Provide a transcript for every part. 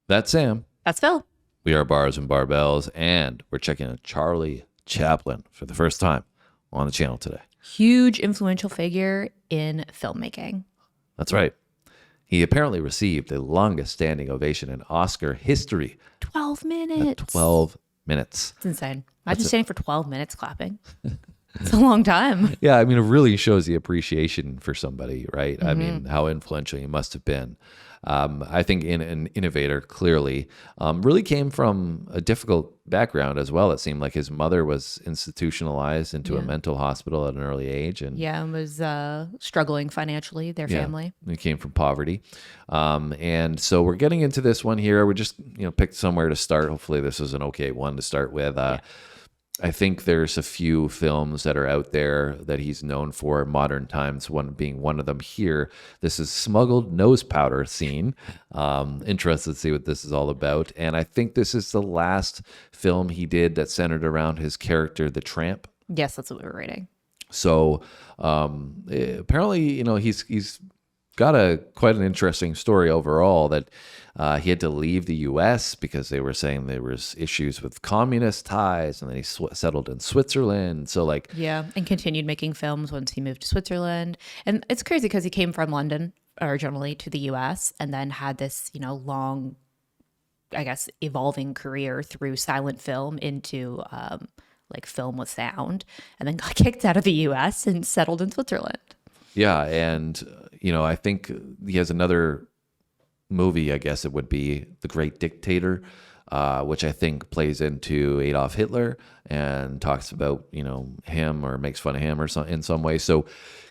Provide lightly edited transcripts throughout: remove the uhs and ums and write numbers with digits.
That's Sam. That's Phil. We are Bars and Barbells, and we're checking out Charlie Chaplin for the first time on the channel today. Huge influential figure in filmmaking. That's right. He apparently received the longest standing ovation in Oscar history. 12 minutes. 12 minutes. It's insane. Imagine standing for 12 minutes clapping. It's a long time. Yeah, I mean, it really shows the appreciation for somebody, right? I mean, how influential he must have been. I think an innovator, clearly, really came from a difficult background as well. It seemed like his mother was institutionalized into a mental hospital at an early age. And was struggling financially, their family. He came from poverty. And so we're getting into this one here. We just, picked somewhere to start. Hopefully this is an okay one to start with. I think there's a few films that are out there that he's known for in modern times, one being one of them here. This is Smuggled Nose Powder scene. Interested to see what this is all about. And I think this is the last film he did that centered around his character, the tramp. Yes, that's what we were reading. So apparently, he's got quite an interesting story overall, that he had to leave the U.S. because they were saying there was issues with communist ties, and then he settled in Switzerland. So and continued making films once he moved to Switzerland. And it's crazy because he came from London originally to the U.S. and then had this, long, I guess, evolving career through silent film into film with sound, and then got kicked out of the U.S. and settled in Switzerland. Yeah, and I think he has another movie, I guess it would be The Great Dictator, which I think plays into Adolf Hitler and talks about, him, or makes fun of him or in some way. So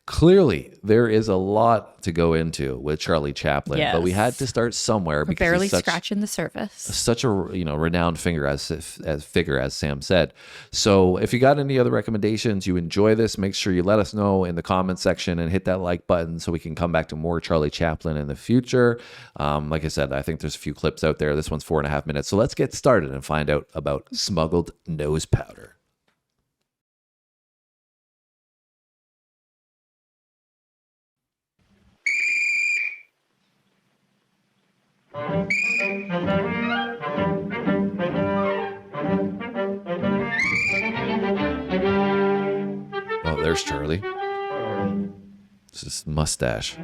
clearly there is a lot to go into with Charlie Chaplin, but we had to start somewhere because barely he's scratching the surface. Such a renowned figure, as Sam said. So if you got any other recommendations, you enjoy this, make sure you let us know in the comment section and hit that like button so we can come back to more Charlie Chaplin in the future. Like I said, I think there's a few clips out there. This one's 4.5 minutes. So let's get started and find out about Smuggled Nose Powder. Oh, there's Charlie. It's his mustache.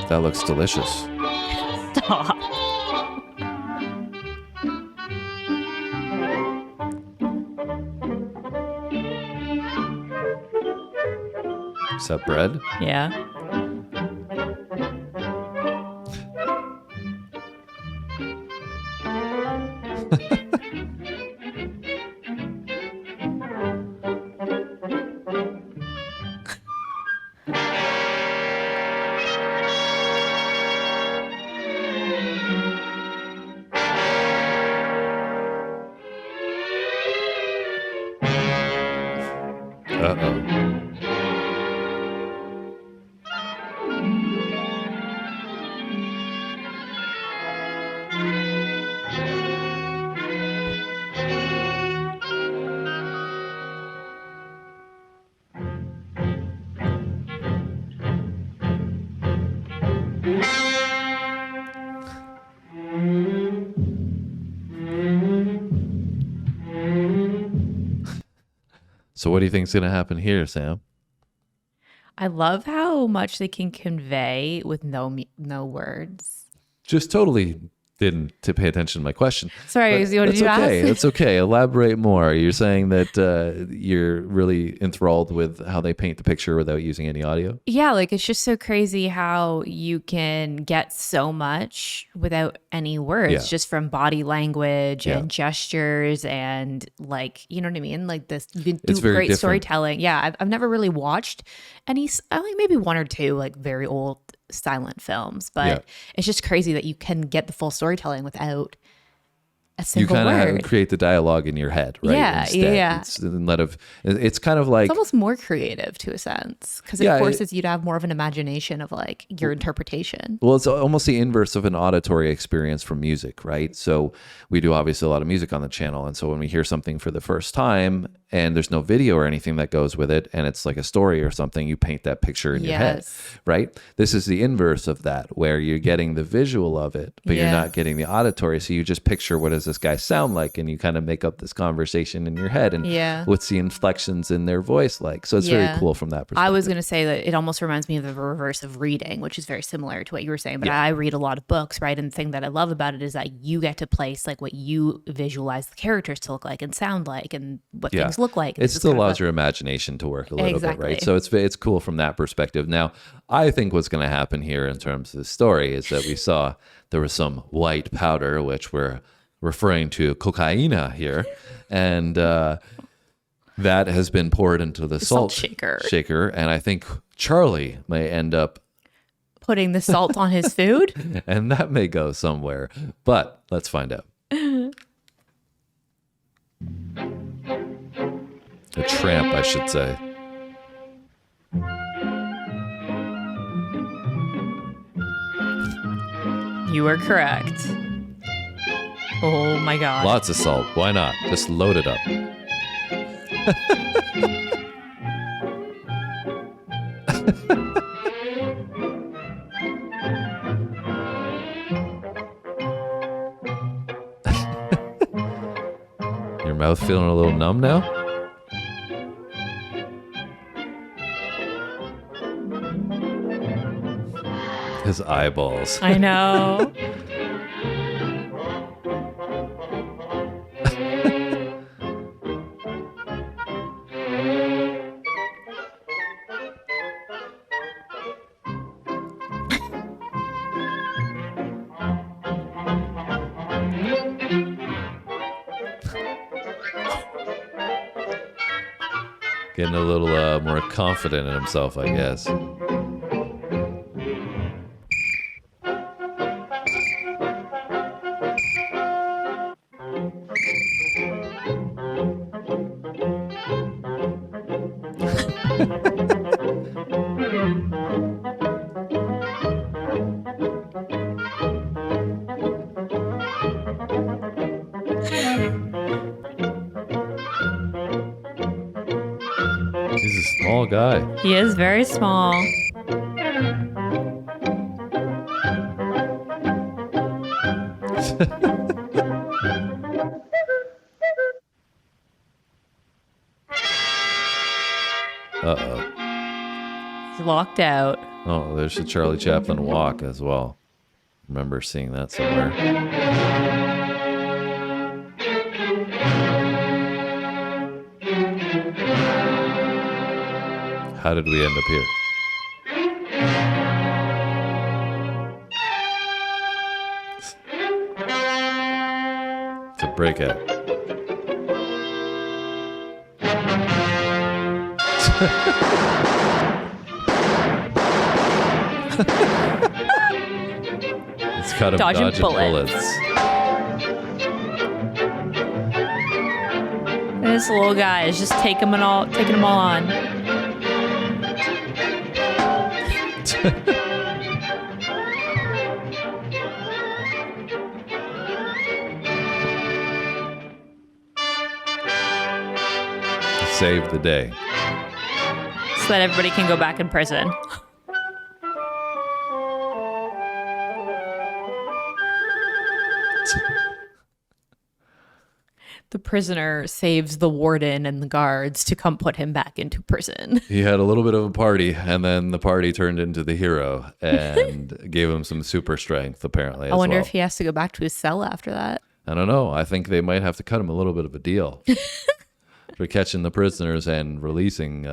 That looks delicious. Stop. Is that bread? Yeah. Uh-oh. So what do you think is going to happen here, Sam? I love how much they can convey with no words. Just totally didn't pay attention to my question. Sorry, what did you ask? It's okay. Elaborate more. You're saying that you're really enthralled with how they paint the picture without using any audio? Yeah, it's just so crazy how you can get so much without any words, just from body language and gestures and you know what I mean? This, you can do great different storytelling. Yeah, I've never really watched any, maybe one or two very old silent films, but it's just crazy that you can get the full storytelling without a You single kind of word. create the dialogue in your head, right? Yeah, Instead. yeah. It's kind of like, It's almost more creative to a sense because it Yeah, forces you to have more of an imagination of like your interpretation. well, it's almost the inverse of an auditory experience from music, right? So we do obviously a lot of music on the channel. And so when we hear something for the first time and there's no video or anything that goes with it, and it's like a story or something, you paint that picture in your head, Yes. right? This is the inverse of that, where you're getting the visual of it, but you're Yeah. not getting the auditory. So you just picture, what does this guy sound like? And you kind of make up this conversation in your head. And Yeah. what's the inflections in their voice like? So it's very Yeah. cool from that perspective. I was going to say that it almost reminds me of the reverse of reading, which is very similar to what you were saying. But I read a lot of books, right? And the thing that I love about it is that you get to place like what you visualize the characters to look like and sound like and what things look like. It still allows your imagination to work a little bit, right? Exactly. So it's cool from that perspective. Now, I think what's going to happen here in terms of the story is that we saw there was some white powder, which we're referring to cocaina here, and that has been poured into the salt shaker. And I think Charlie may end up putting the salt on his food. and that may go somewhere, but let's find out. A tramp, I should say. You are correct. Oh my God. Lots of salt. Why not? Just load it up. Your mouth feeling a little numb now? His eyeballs. I know. Getting a little more confident in himself, I guess. He's a small guy. He is very small. Uh-oh. He's locked out. Oh, there's a Charlie Chaplin walk as well. Remember seeing that somewhere. How did we end up here? It's a breakout. It's got him Dodging dodging bullets. This little guy is just taking them all on. Saved the day. So that everybody can go back in prison. The prisoner saves the warden and the guards to come put him back into prison. He had a little bit of a party, and then the party turned into the hero and gave him some super strength, apparently. I wonder if he has to go back to his cell after that. I don't know. I think they might have to cut him a little bit of a deal for catching the prisoners and releasing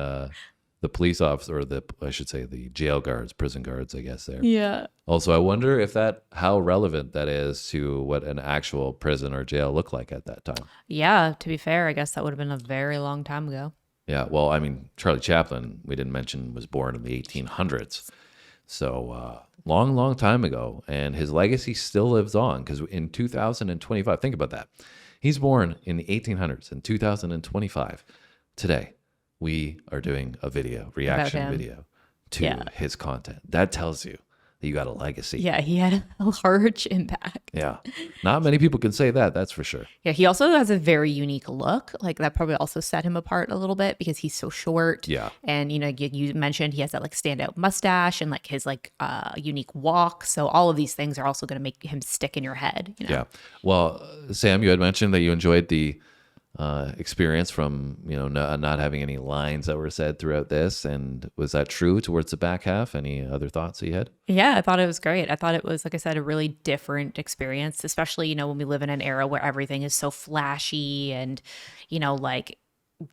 the police officer, or I should say the jail guards, prison guards, I guess there. Yeah. Also, I wonder if how relevant that is to what an actual prison or jail looked like at that time. Yeah, to be fair, I guess that would have been a very long time ago. Yeah, well, I mean, Charlie Chaplin, we didn't mention, was born in the 1800s. So long time ago, and his legacy still lives on because in 2025, think about that. He's born in the 1800s. In 2025, today, we are doing a reaction video to his content. That tells you that you got a legacy. Yeah, he had a large impact. Yeah. Not many people can say that, that's for sure. Yeah, he also has a very unique look. Like that probably also set him apart a little bit because he's so short. Yeah. And you mentioned he has that like standout mustache and like his like unique walk. So all of these things are also going to make him stick in your head. Yeah. Well, Sam, you had mentioned that you enjoyed the experience from not having any lines that were said throughout this, and was that true towards the back half? Any other thoughts that you had? Yeah, I thought it was great. I thought it was, like I said, a really different experience, especially when we live in an era where everything is so flashy and like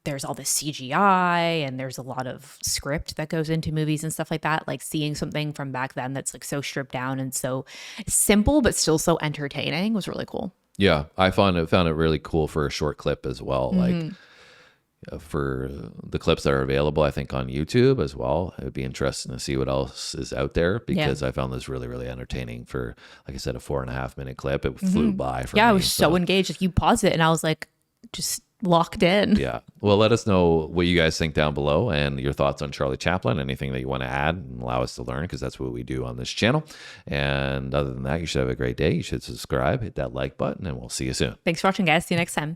there's all this CGI and there's a lot of script that goes into movies and stuff like that. Like seeing something from back then that's like so stripped down and so simple but still so entertaining was really cool. Yeah, I found it really cool for a short clip as well. Like for the clips that are available, I think on YouTube as well. It would be interesting to see what else is out there because I found this really, really entertaining for, like I said, a 4.5 minute clip. It flew by for me. Yeah, I was so engaged. Like you pause it and I was like just locked in. Yeah. Well, let us know what you guys think down below and your thoughts on Charlie Chaplin, anything that you want to add and allow us to learn, because that's what we do on this channel. And other than that, you should have a great day. You should subscribe, hit that like button, and we'll see you soon. Thanks for watching, guys. See you next time.